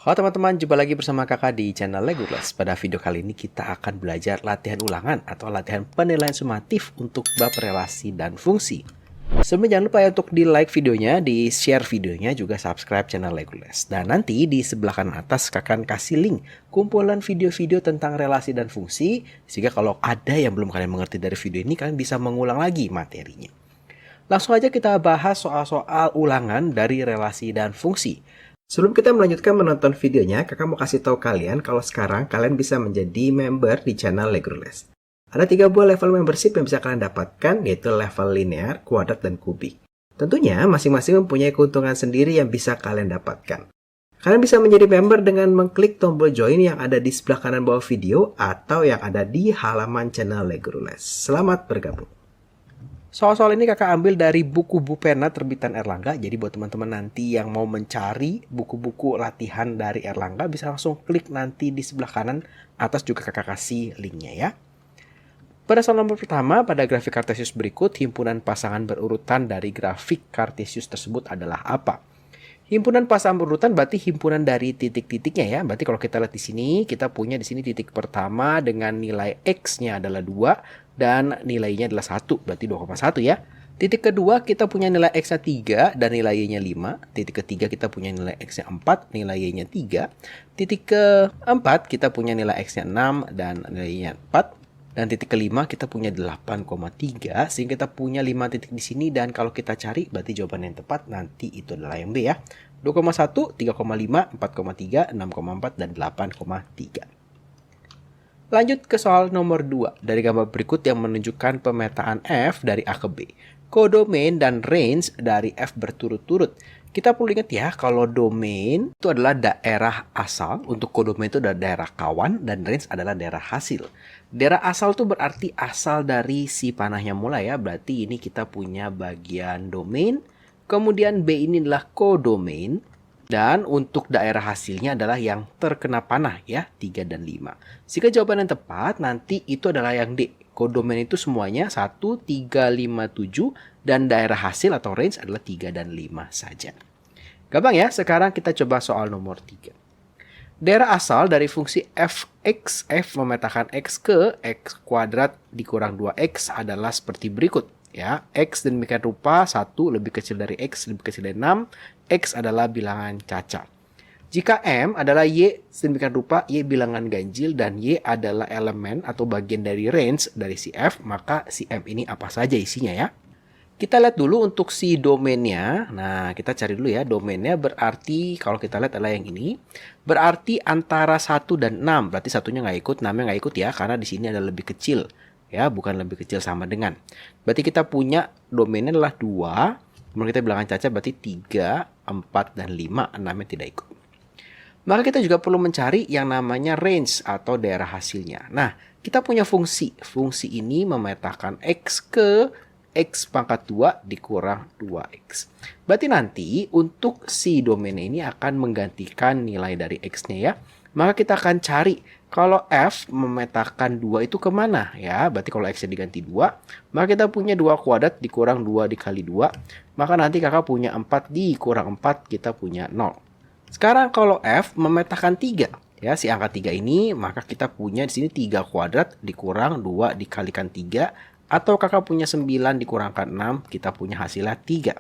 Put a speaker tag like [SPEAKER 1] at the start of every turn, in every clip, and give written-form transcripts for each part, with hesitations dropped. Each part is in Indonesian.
[SPEAKER 1] Halo teman-teman, jumpa lagi bersama kakak di channel Lego Class. Pada video kali ini kita akan belajar latihan ulangan atau latihan penilaian sumatif untuk bab relasi dan fungsi. Sebelumnya jangan lupa ya untuk di like videonya, di share videonya, juga subscribe channel Lego Class. Dan nanti di sebelah kanan atas kakak akan kasih link kumpulan video-video tentang relasi dan fungsi, sehingga kalau ada yang belum kalian mengerti dari video ini, kalian bisa mengulang lagi materinya. Langsung aja kita bahas soal-soal ulangan dari relasi dan fungsi. Sebelum kita melanjutkan menonton videonya, kakak mau kasih tahu kalian kalau sekarang kalian bisa menjadi member di channel Legroless. Ada 3 buah level membership yang bisa kalian dapatkan, yaitu level linear, kuadrat, dan kubik. Tentunya masing-masing mempunyai keuntungan sendiri yang bisa kalian dapatkan. Kalian bisa menjadi member dengan mengklik tombol join yang ada di sebelah kanan bawah video atau yang ada di halaman channel Legroless. Selamat bergabung. Soal-soal ini kakak ambil dari buku Bupena terbitan Erlangga. Jadi buat teman-teman nanti yang mau mencari buku-buku latihan dari Erlangga, bisa langsung klik nanti di sebelah kanan atas, juga kakak kasih linknya ya. Pada soal nomor pertama, pada grafik Kartesius berikut, himpunan pasangan berurutan dari grafik Kartesius tersebut adalah apa? Himpunan pasangan berurutan berarti himpunan dari titik-titiknya ya. Berarti kalau kita lihat di sini, kita punya di sini titik pertama dengan nilai X-nya adalah 2 dan nilainya adalah 1, berarti 2,1 ya. Titik kedua kita punya nilai X-nya 3 dan nilai Y-nya 5. Titik ketiga kita punya nilai X-nya 4, nilai Y-nya 3. Titik keempat kita punya nilai X-nya 6 dan nilai Y-nya 4. Dan titik kelima kita punya 8,3, sehingga kita punya 5 titik di sini, dan kalau kita cari berarti jawaban yang tepat nanti itu adalah yang B ya. 2,1, 3,5, 4,3, 6,4 dan 8,3. Lanjut ke soal nomor 2. Dari gambar berikut yang menunjukkan pemetaan F dari A ke B, kodomain dan range dari F berturut-turut. Kita perlu ingat ya, kalau domain itu adalah daerah asal, untuk kodomain itu adalah daerah kawan, dan range adalah daerah hasil. Daerah asal itu berarti asal dari si panahnya mulai ya, berarti ini kita punya bagian domain, kemudian B ini adalah kodomain, dan untuk daerah hasilnya adalah yang terkena panah ya, 3 dan 5. Jika jawaban yang tepat nanti itu adalah yang D. Kodomain itu semuanya 1, 3, 5, 7 dan daerah hasil atau range adalah 3 dan 5 saja. Gampang ya, sekarang kita coba soal nomor 3. Daerah asal dari fungsi fx, f memetakan x ke x kuadrat dikurang 2x adalah seperti berikut. Ya, X demikian rupa 1 lebih kecil dari X lebih kecil dari 6. X adalah bilangan cacat. Jika M adalah Y sedemikian rupa Y bilangan ganjil dan Y adalah elemen atau bagian dari range dari si F, maka si M ini apa saja isinya ya. Kita lihat dulu untuk si domainnya. Nah, kita cari dulu ya. Domainnya berarti kalau kita lihat adalah yang ini. Berarti antara 1 dan 6. Berarti satunya nggak ikut, 6-nya nggak ikut ya, karena di sini ada lebih kecil. Ya, bukan lebih kecil sama dengan. Berarti kita punya domainnya adalah 2. Kemudian kita bilangan cacat berarti 3, 4, dan 5. 6-nya tidak ikut. Maka kita juga perlu mencari yang namanya range atau daerah hasilnya. Nah, kita punya fungsi. Fungsi ini memetakan X ke X pangkat 2 dikurang 2X. Berarti nanti untuk si domain ini akan menggantikan nilai dari X-nya ya. Maka kita akan cari kalau F memetakan 2 itu kemana ya. Berarti kalau X-nya diganti 2, maka kita punya 2 kuadrat dikurang 2 dikali 2. Maka nanti kakak punya 4 dikurang 4, kita punya 0. Sekarang kalau F memetakan 3 ya, si angka 3 ini, maka kita punya di sini 3 kuadrat dikurang 2 dikalikan 3. Atau kakak punya 9 dikurangkan 6, kita punya hasilnya 3.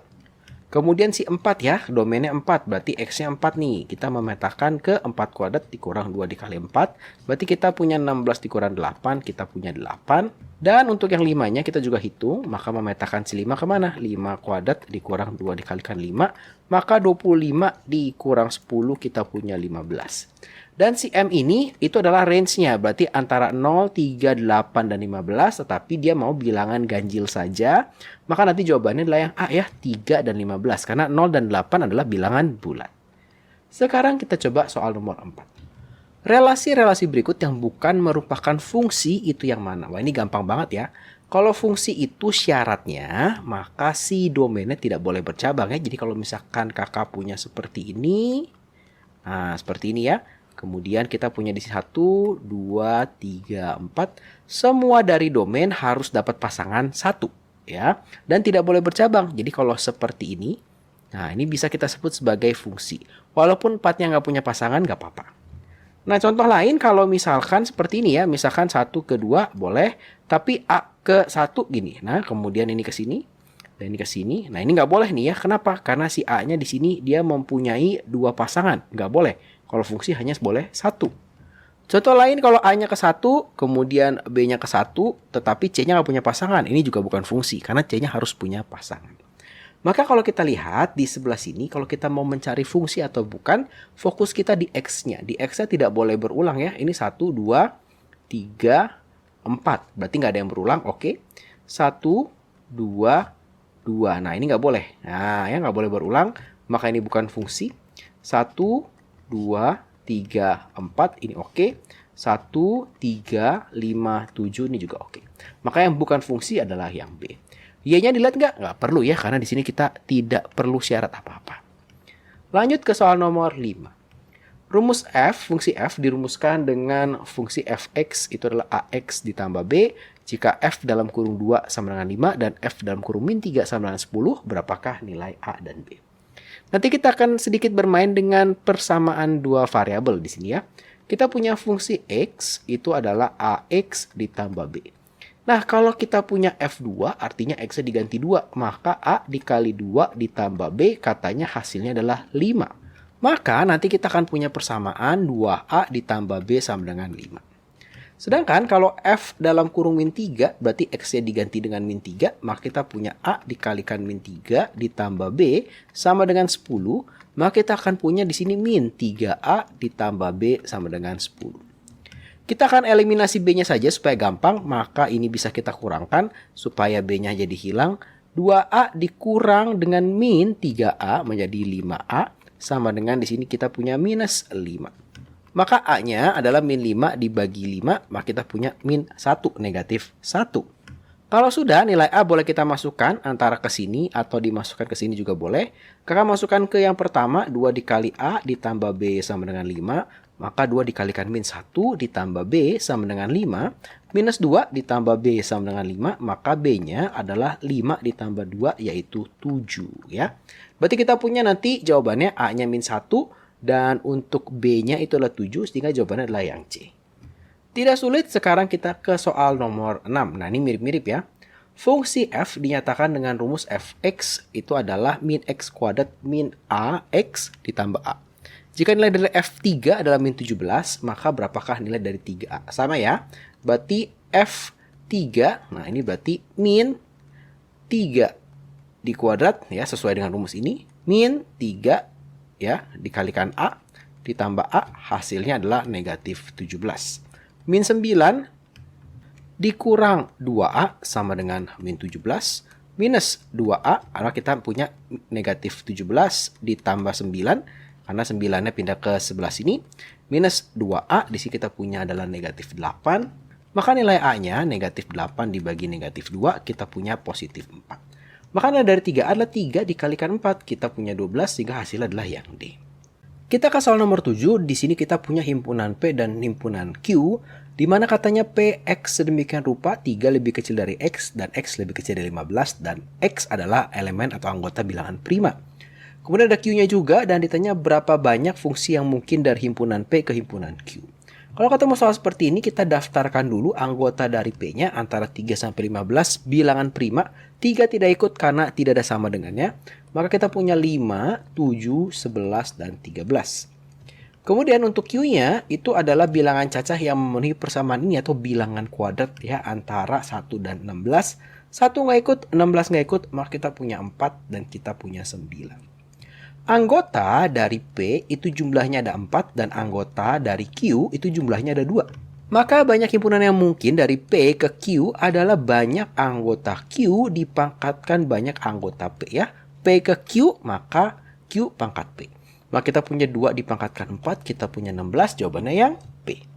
[SPEAKER 1] Kemudian si 4 ya, domainnya 4, berarti X-nya 4 nih. Kita memetakan ke 4 kuadrat dikurang 2 dikali 4, berarti kita punya 16 dikurang 8, kita punya 8. Dan untuk yang 5-nya kita juga hitung, maka memetakan si 5 kemana? 5 kuadrat dikurang 2 dikalikan 5, maka 25 dikurang 10, kita punya 15. Dan si M ini itu adalah range-nya, berarti antara 0, 3, 8, dan 15, tetapi dia mau bilangan ganjil saja. Maka nanti jawabannya adalah yang A ya, 3 dan 15, karena 0 dan 8 adalah bilangan bulat. Sekarang kita coba soal nomor 4. Relasi-relasi berikut yang bukan merupakan fungsi itu yang mana? Wah, ini gampang banget ya. Kalau fungsi itu syaratnya, maka si domainnya tidak boleh bercabang ya. Jadi kalau misalkan kakak punya seperti ini, nah seperti ini ya. Kemudian kita punya di sini 1, 2, 3, 4. Semua dari domain harus dapat pasangan 1 ya. Dan tidak boleh bercabang. Jadi kalau seperti ini, Nah, ini bisa kita sebut sebagai fungsi. Walaupun 4-nya nggak punya pasangan, nggak apa-apa. Nah, contoh lain kalau misalkan seperti ini ya, misalkan 1 ke 2 boleh, tapi A ke 1 gini. Nah, kemudian ini ke sini, dan ini ke sini. Nah, ini nggak boleh nih ya. Kenapa? Karena si A-nya di sini dia mempunyai 2 pasangan. Nggak boleh. Kalau fungsi hanya boleh 1. Contoh lain kalau A-nya ke 1, kemudian B-nya ke 1, tetapi C-nya nggak punya pasangan. Ini juga bukan fungsi, karena C-nya harus punya pasangan. Maka kalau kita lihat di sebelah sini, kalau kita mau mencari fungsi atau bukan, fokus kita di X-nya. Di X-nya tidak boleh berulang ya. Ini 1, 2, 3, 4. Berarti nggak ada yang berulang, oke. 1, 2, 2. Nah, ini nggak boleh. Nah, ya nggak boleh berulang, maka ini bukan fungsi. 1, 2, 3, 4. Ini oke. 1, 3, 5, 7. Ini juga oke. Maka yang bukan fungsi adalah yang B. Y-nya dilihat nggak? Nggak perlu ya, karena di sini kita tidak perlu syarat apa-apa. Lanjut ke soal nomor 5. Rumus f, fungsi f dirumuskan dengan fungsi fx itu adalah ax ditambah b. Jika f dalam kurung 2 sama dengan 5 dan f dalam kurung min 3 sama dengan 10, berapakah nilai a dan b? Nanti kita akan sedikit bermain dengan persamaan dua variabel di sini ya. Kita punya fungsi x itu adalah ax ditambah b. Nah, kalau kita punya F2, artinya X-nya diganti 2. Maka A dikali 2 ditambah B, katanya hasilnya adalah 5. Maka nanti kita akan punya persamaan 2A ditambah B sama dengan 5. Sedangkan kalau F dalam kurung min 3, berarti X-nya diganti dengan min 3. Maka kita punya A dikalikan min 3 ditambah B sama dengan 10. Maka kita akan punya di sini min 3A ditambah B sama dengan 10. Kita akan eliminasi B-nya saja supaya gampang, maka ini bisa kita kurangkan supaya B-nya jadi hilang. 2A dikurang dengan min 3A menjadi 5A sama dengan di sini kita punya minus 5. Maka A-nya adalah min 5 dibagi 5, maka kita punya min 1 negatif 1. Kalau sudah nilai A boleh kita masukkan antara ke sini atau dimasukkan ke sini juga boleh. Kakak masukkan ke yang pertama 2 dikali A ditambah B sama dengan 5. Maka 2 dikalikan min 1 ditambah B sama dengan 5. Minus 2 ditambah B sama dengan 5. Maka B-nya adalah 5 ditambah 2 yaitu 7 ya. Berarti kita punya nanti jawabannya A-nya min 1. Dan untuk B-nya itu adalah 7. Sehingga jawabannya adalah yang C. Tidak sulit, sekarang kita ke soal nomor 6. Nah, ini mirip-mirip ya. Fungsi f dinyatakan dengan rumus fx itu adalah min x kuadrat min ax ditambah a. Jika nilai dari F3 adalah min 17, maka berapakah nilai dari 3A? Sama ya. Berarti F3, nah ini berarti min 3 dikuadrat ya, sesuai dengan rumus ini. Min 3 ya, dikalikan A, ditambah A, hasilnya adalah negatif 17. Min 9 dikurang 2A sama dengan min 17. Minus 2A, karena kita punya negatif 17 ditambah 9. Karena 9-nya pindah ke sebelah sini. Minus 2A, di sini kita punya adalah negatif 8. Maka nilai A-nya negatif 8 dibagi negatif 2, kita punya positif 4. Maka nilai dari 3A adalah 3 dikalikan 4, kita punya 12, sehingga hasilnya adalah yang D. Kita ke soal nomor 7, di sini kita punya himpunan P dan himpunan Q, di mana katanya P, X sedemikian rupa, 3 lebih kecil dari X, dan X lebih kecil dari 15, dan X adalah elemen atau anggota bilangan prima. Kemudian ada Q-nya juga dan ditanya berapa banyak fungsi yang mungkin dari himpunan P ke himpunan Q. Kalau ketemu soal seperti ini, kita daftarkan dulu anggota dari P-nya antara 3 sampai 15 bilangan prima. 3 tidak ikut karena tidak ada sama dengannya. Maka kita punya 5, 7, 11, dan 13. Kemudian untuk Q-nya itu adalah bilangan cacah yang memenuhi persamaan ini atau bilangan kuadrat ya antara 1 dan 16. 1 nggak ikut, 16 nggak ikut, maka kita punya 4 dan kita punya 9. Anggota dari P itu jumlahnya ada 4 dan anggota dari Q itu jumlahnya ada 2. Maka banyak himpunan yang mungkin dari P ke Q adalah banyak anggota Q dipangkatkan banyak anggota P ya. P ke Q maka Q pangkat P. Maka kita punya 2 dipangkatkan 4, kita punya 16, jawabannya yang P.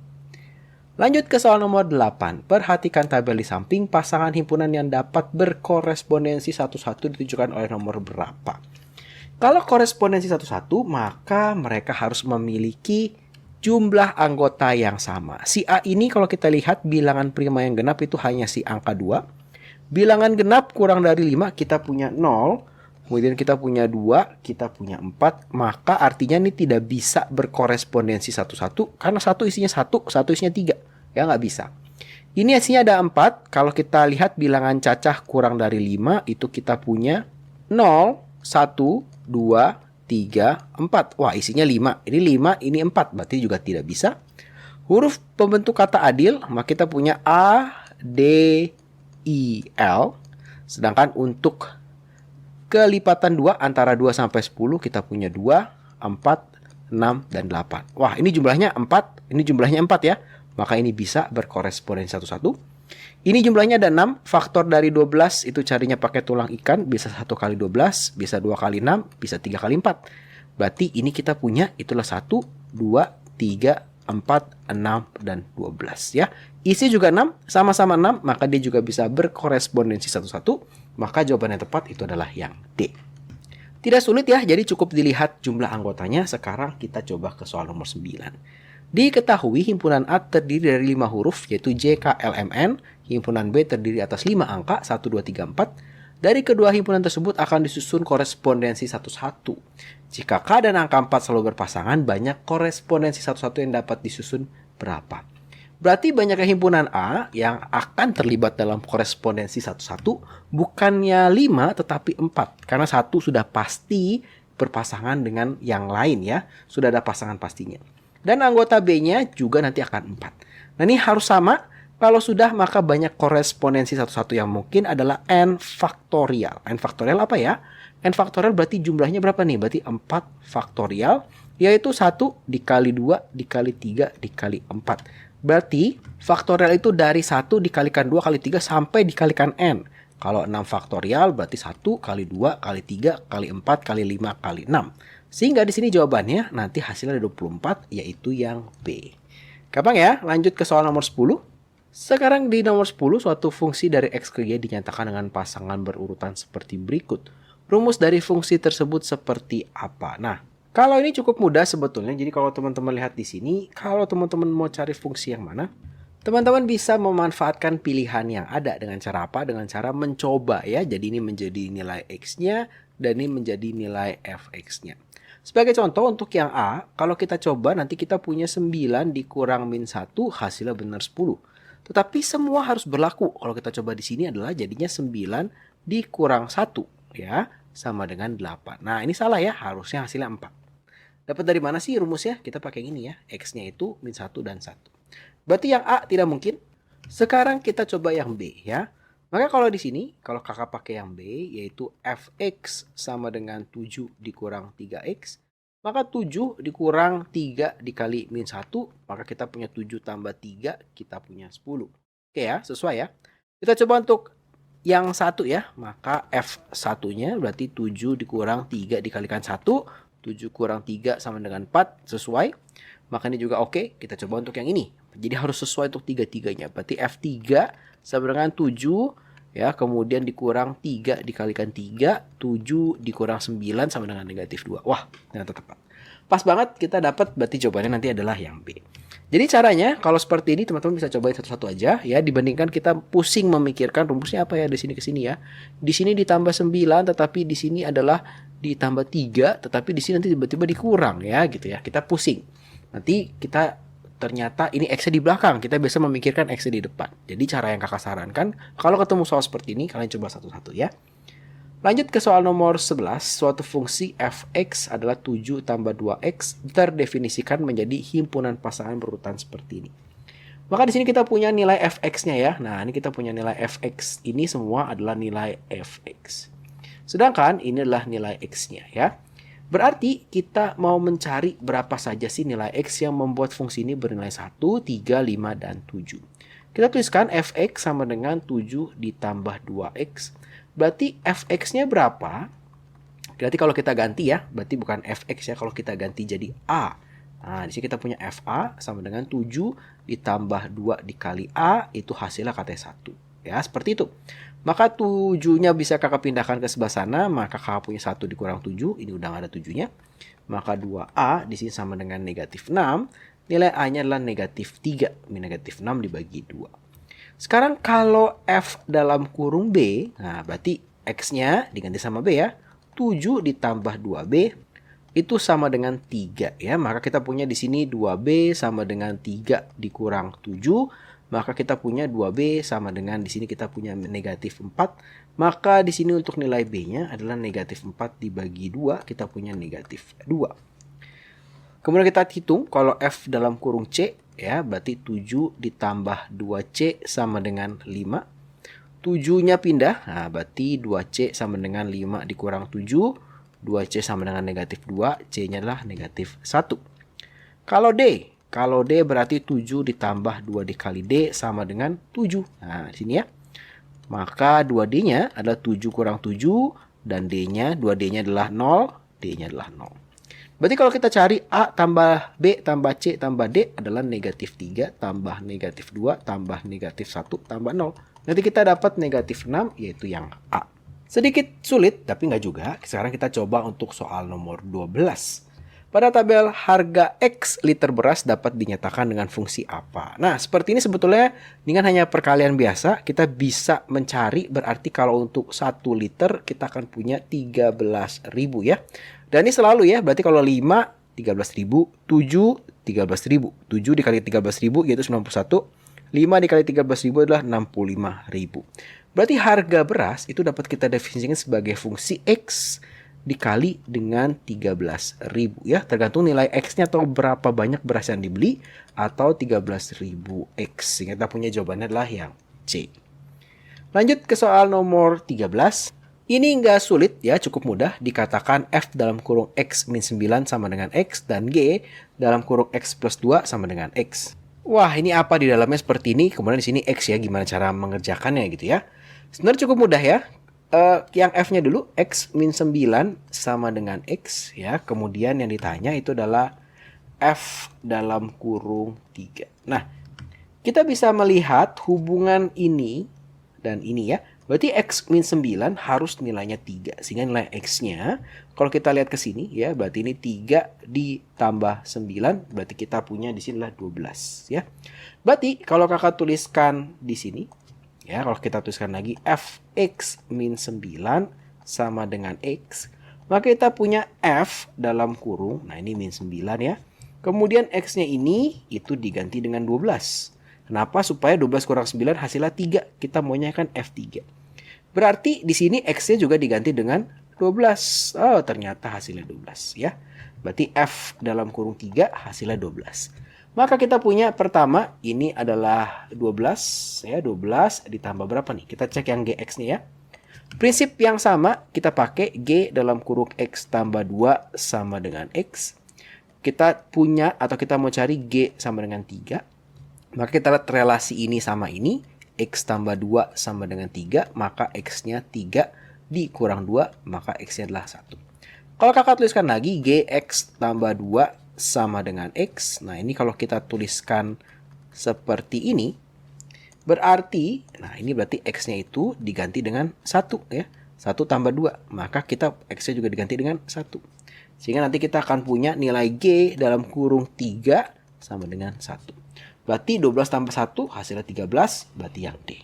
[SPEAKER 1] Lanjut ke soal nomor 8. Perhatikan tabel di samping, pasangan himpunan yang dapat berkorespondensi satu-satu ditunjukkan oleh nomor berapa. Kalau korespondensi satu-satu, maka mereka harus memiliki jumlah anggota yang sama. Si A ini kalau kita lihat bilangan prima yang genap itu hanya si angka 2. Bilangan genap kurang dari 5, kita punya 0. kemudian kita punya 2, kita punya 4, maka artinya ini tidak bisa berkorespondensi satu-satu, karena satu isinya 1, satu isinya 3. Ya, nggak bisa. Ini isinya ada 4, kalau kita lihat bilangan cacah kurang dari 5, itu kita punya 0, 1, 2, 3, 4. Wah, isinya 5. Ini 5, ini 4, berarti juga tidak bisa. Huruf pembentuk kata adil, maka kita punya A, D, I, L. Sedangkan untuk kelipatan 2 antara 2 sampai 10 kita punya 2, 4, 6, dan 8. Wah, ini jumlahnya 4, ini jumlahnya 4 ya. Maka ini bisa berkorespondensi satu-satu. Ini jumlahnya ada 6, faktor dari 12 itu carinya pakai tulang ikan, bisa 1 kali 12, bisa 2 kali 6, bisa 3 kali 4. Berarti ini kita punya itulah 1, 2, 3, 4, 6, dan 12 ya. Isi juga 6, sama-sama 6, maka dia juga bisa berkorespondensi satu-satu. Maka jawaban yang tepat itu adalah yang D. Tidak sulit ya, jadi cukup dilihat jumlah anggotanya. Sekarang kita coba ke soal nomor 9. Diketahui himpunan A terdiri dari 5 huruf, yaitu J, K, L, M, N. Himpunan B terdiri atas 5 angka, 1, 2, 3, 4. Dari kedua himpunan tersebut akan disusun korespondensi satu-satu. Jika K dan angka 4 selalu berpasangan, banyak korespondensi satu-satu yang dapat disusun berapa? Berarti banyaknya himpunan A yang akan terlibat dalam korespondensi satu-satu bukannya 5 tetapi 4. Karena 1 sudah pasti berpasangan dengan yang lain ya. Sudah ada pasangan pastinya. Dan anggota B-nya juga nanti akan 4. Nah, ini harus sama. Kalau sudah, maka banyak korespondensi satu-satu yang mungkin adalah N faktorial. N faktorial apa ya? N faktorial berarti jumlahnya berapa nih? Berarti 4 faktorial, yaitu 1 dikali 2 dikali 3 dikali 4. Berarti faktorial itu dari 1 dikalikan 2 kali 3 sampai dikalikan N. Kalau 6 faktorial berarti 1 kali 2 kali 3 kali 4 kali 5 kali 6. Sehingga di sini jawabannya nanti hasilnya ada 24, yaitu yang B. Gampang ya, lanjut ke soal nomor 10. Sekarang di nomor 10, suatu fungsi dari X ke Y dinyatakan dengan pasangan berurutan seperti berikut. Rumus dari fungsi tersebut seperti apa? Nah, kalau ini cukup mudah sebetulnya. Jadi kalau teman-teman lihat di sini, kalau teman-teman mau cari fungsi yang mana, teman-teman bisa memanfaatkan pilihan yang ada dengan cara apa? Dengan cara mencoba ya. Jadi ini menjadi nilai X-nya dan ini menjadi nilai Fx-nya. Sebagai contoh untuk yang A, kalau kita coba nanti kita punya 9 dikurang min 1 hasilnya benar 10. Tetapi semua harus berlaku. Kalau kita coba di sini adalah jadinya 9 dikurang 1 ya, sama dengan 8. Nah, ini salah ya, harusnya hasilnya 4. Dapat dari mana sih rumusnya? Kita pakai ini ya, X-nya itu min 1 dan 1. Berarti yang A tidak mungkin. Sekarang kita coba yang B ya. Maka kalau di sini, kalau kakak pakai yang B, yaitu Fx sama dengan 7 dikurang 3x, maka 7 dikurang 3 dikali min 1, maka kita punya 7 tambah 3, kita punya 10. Oke ya, sesuai ya. Kita coba untuk yang 1 ya, maka F1-nya berarti 7 dikurang 3 dikalikan 1, 7 kurang 3 sama dengan 4, sesuai. Maka ini juga oke, kita coba untuk yang ini. Jadi harus sesuai untuk tiga-tiganya. Berarti F3 sama dengan 7 ya, kemudian dikurang 3 dikalikan 3, 7 dikurang 9 sama dengan negatif 2. Wah, ternyata tepat. Pas banget kita dapat, berarti jawabannya nanti adalah yang B. Jadi caranya kalau seperti ini teman-teman bisa cobain satu-satu aja ya, dibandingkan kita pusing memikirkan rumusnya apa ya dari sini ke sini ya. Di sini ditambah 9 tetapi di sini adalah ditambah 3 tetapi di sini nanti tiba-tiba dikurang ya gitu ya. Kita pusing. Nanti kita ternyata ini X-nya di belakang, kita biasa memikirkan X-nya di depan. Jadi cara yang kakak sarankan, kalau ketemu soal seperti ini, kalian coba satu-satu ya. Lanjut ke soal nomor 11, suatu fungsi Fx adalah 7 tambah 2x terdefinisikan menjadi himpunan pasangan berurutan seperti ini. Maka di sini kita punya nilai Fx-nya ya. Nah, ini kita punya nilai Fx, ini semua adalah nilai Fx. Sedangkan ini adalah nilai X-nya ya. Berarti kita mau mencari berapa saja sih nilai X yang membuat fungsi ini bernilai 1, 3, 5, dan 7. Kita tuliskan Fx sama dengan 7 ditambah 2x. Berarti Fx-nya berapa? Berarti kalau kita ganti ya, berarti bukan Fx ya, kalau kita ganti jadi A. Nah, di sini kita punya Fa sama dengan 7 ditambah 2 dikali A, itu hasilnya katanya 1. Ya, seperti itu. Maka 7-nya bisa kakak pindahkan ke sebelah sana, maka kakak punya 1 dikurang 7, ini udah gak ada 7-nya. Maka 2A di sini sama dengan negatif 6, nilai A-nya adalah negatif 3, negatif 6 dibagi 2. Sekarang kalau F dalam kurung B, nah berarti X-nya diganti sama B ya. 7 ditambah 2B itu sama dengan 3 ya. Maka kita punya di sini 2B sama dengan 3 dikurang 7. Maka kita punya 2B sama dengan di sini kita punya negatif 4. Maka di sini untuk nilai B-nya adalah negatif 4 dibagi 2, kita punya negatif 2. Kemudian kita hitung kalau F dalam kurung C ya, berarti 7 ditambah 2C sama dengan 5. 7-nya pindah, nah berarti 2C sama dengan 5 dikurang 7. 2C sama dengan negatif 2, C-nya adalah negatif 1. Kalau D berarti 7 ditambah 2 dikali D sama dengan 7. Nah, di sini ya. Maka 2D-nya adalah 7 kurang 7 dan D-nya, 2D-nya adalah 0, D-nya adalah 0. Berarti kalau kita cari A tambah B tambah C tambah D adalah negatif 3 tambah negatif 2 tambah negatif 1 tambah 0. Nanti kita dapat negatif 6 yaitu yang A. Sedikit sulit tapi nggak juga. Sekarang kita coba untuk soal nomor 12. Pada tabel harga X liter beras dapat dinyatakan dengan fungsi apa? Nah, seperti ini sebetulnya dengan hanya perkalian biasa kita bisa mencari, berarti kalau untuk 1 liter kita akan punya 13.000 ya. Dan ini selalu ya, berarti kalau 5 13.000, 7 13.000. 7 dikali 13.000 yaitu 91. 5 dikali 13.000 adalah 65.000. Berarti harga beras itu dapat kita definisikan sebagai fungsi X dikali dengan 13.000 ya, tergantung nilai X-nya atau berapa banyak beras yang dibeli, atau 13.000 X. Kita punya jawabannya adalah yang C. Lanjut ke soal nomor 13. Ini nggak sulit ya, cukup mudah. Dikatakan F dalam kurung X min 9 sama dengan X dan G dalam kurung X plus 2 sama dengan X. Wah, ini apa di dalamnya seperti ini, kemudian di sini X ya, gimana cara mengerjakannya gitu ya. Sebenarnya cukup mudah ya. Yang F-nya dulu, X min 9 sama dengan X ya. Kemudian yang ditanya itu adalah F dalam kurung 3. Nah, kita bisa melihat hubungan ini dan ini ya. Berarti X min 9 harus nilainya 3. Sehingga nilai X-nya, kalau kita lihat ke sini ya, berarti ini 3 ditambah 9. Berarti kita punya di sini adalah 12 ya. Berarti kalau kakak tuliskan di sini, ya, kalau kita tuliskan lagi Fx min 9 sama dengan X, maka kita punya F dalam kurung, nah ini min 9 ya. Kemudian X-nya ini itu diganti dengan 12. Kenapa? Supaya 12 kurang 9 hasilnya 3. Kita maunya kan F3. Berarti di sini X-nya juga diganti dengan 12. Oh, ternyata hasilnya 12 ya. Berarti F dalam kurung 3 hasilnya 12. Maka kita punya pertama ini adalah 12 ya, 12 ditambah berapa nih? Kita cek yang GX nih ya. Prinsip yang sama kita pakai, G dalam kurung X tambah 2 sama dengan X. Kita punya atau kita mau cari G sama dengan 3. Maka kita lihat relasi ini sama ini, X tambah 2 sama dengan 3, maka X-nya 3 dikurang 2, maka X-nya adalah 1. Kalau kakak tuliskan lagi GX tambah 2 sama dengan X. Nah, ini kalau kita tuliskan seperti ini, berarti, nah ini berarti X-nya itu diganti dengan 1 ya. 1 tambah 2, maka kita X-nya juga diganti dengan 1. Sehingga nanti kita akan punya nilai G dalam kurung 3 sama dengan 1. Berarti 12 tambah 1 hasilnya 13, berarti yang D.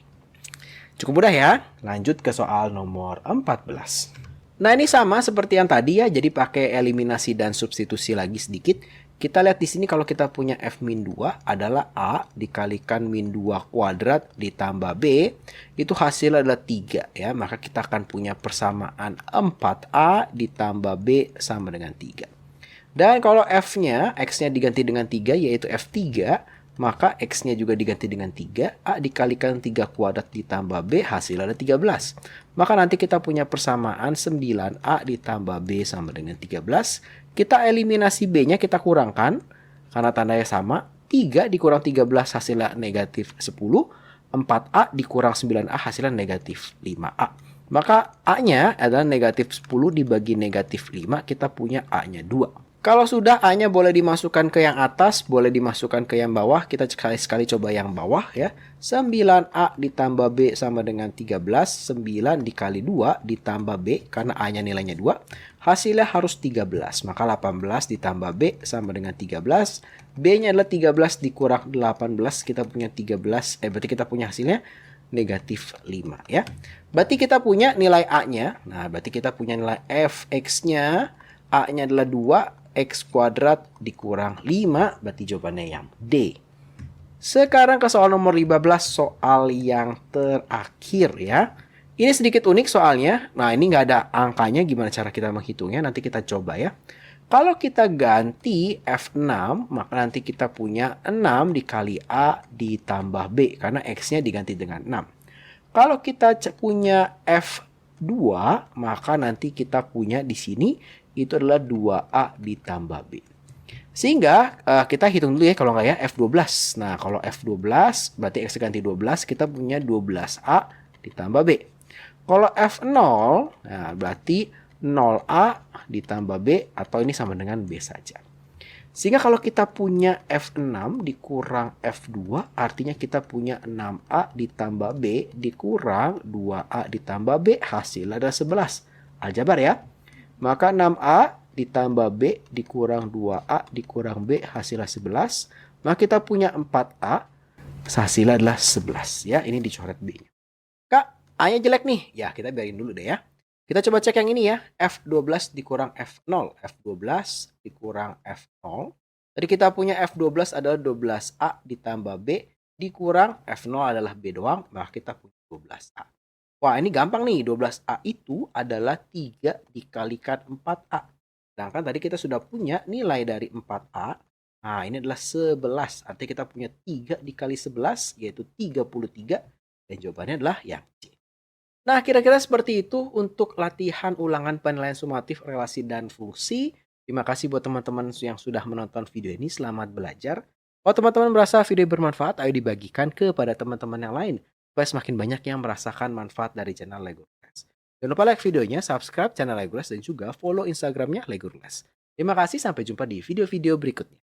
[SPEAKER 1] Cukup mudah ya. Lanjut ke soal nomor 14. Nah, ini sama seperti yang tadi ya, jadi pakai eliminasi dan substitusi lagi sedikit. Kita lihat di sini kalau kita punya F min 2 adalah A dikalikan min 2 kuadrat ditambah B, itu hasilnya adalah 3 ya. Maka kita akan punya persamaan 4A ditambah B sama dengan 3. Dan kalau F-nya, X-nya diganti dengan 3 yaitu F3, maka X-nya juga diganti dengan 3. A dikalikan 3 kuadrat ditambah B, hasilnya ada 13. Maka nanti kita punya persamaan 9A ditambah B sama dengan 13. Kita eliminasi B-nya, kita kurangkan. Karena tandanya sama. 3 dikurang 13 hasilnya negatif 10. 4A dikurang 9A hasilnya negatif 5A. Maka A-nya adalah negatif 10 dibagi negatif 5. Kita punya A-nya 2. Kalau sudah A-nya boleh dimasukkan ke yang atas, boleh dimasukkan ke yang bawah. Kita sekali-sekali coba yang bawah ya. 9A ditambah B sama dengan 13. 9 dikali 2 ditambah B, karena A-nya nilainya 2. Hasilnya harus 13. Maka 18 ditambah B sama dengan 13. B-nya adalah 13 dikurang 18. Kita punya 13. Berarti kita punya hasilnya negatif 5 ya. Berarti kita punya nilai A-nya. Nah, berarti kita punya nilai fx-nya. A-nya adalah 2, x kuadrat dikurang 5. Berarti jawabannya yang D. Sekarang ke soal nomor 15, soal yang terakhir ya. Ini sedikit unik soalnya. Nah, ini nggak ada angkanya, gimana cara kita menghitungnya? Nanti kita coba ya. Kalau kita ganti F6, maka nanti kita punya 6 dikali A ditambah B. Karena X-nya diganti dengan 6. Kalau kita punya F2, maka nanti kita punya di sini itu adalah 2A ditambah B. Sehingga kita hitung dulu ya kalau nggak ya F12. Nah, kalau F12 berarti X ganti 12, kita punya 12A ditambah B. Kalau F0, nah berarti 0A ditambah B atau ini sama dengan B saja. Sehingga kalau kita punya F6 dikurang F2, artinya kita punya 6A ditambah B dikurang 2A ditambah B, hasilnya adalah 11. Aljabar ya. Maka 6A ditambah B dikurang 2A dikurang B hasilnya 11. Maka kita punya 4A, hasilnya adalah 11 ya. Ini dicoret B-nya. Kak, A-nya jelek nih. Ya, kita biarin dulu deh ya. Kita coba cek yang ini ya. F12 dikurang F0. F12 dikurang F0. Jadi kita punya F12 adalah 12A ditambah B dikurang F0 adalah B doang. Maka kita punya 12A. Wah, ini gampang nih. 12A itu adalah 3 dikalikan 4A. Sedangkan tadi kita sudah punya nilai dari 4A. Nah, ini adalah 11. Artinya kita punya 3 dikali 11, yaitu 33. Dan jawabannya adalah yang C. Nah, kira-kira seperti itu untuk latihan ulangan penilaian sumatif relasi dan fungsi. Terima kasih buat teman-teman yang sudah menonton video ini. Selamat belajar. Kalau teman-teman merasa video bermanfaat, ayo dibagikan kepada teman-teman yang lain. Supaya semakin banyak yang merasakan manfaat dari channel Lego Class. Jangan lupa like videonya, subscribe channel Lego Class, dan juga follow Instagramnya Lego Class. Terima kasih, sampai jumpa di video-video berikutnya.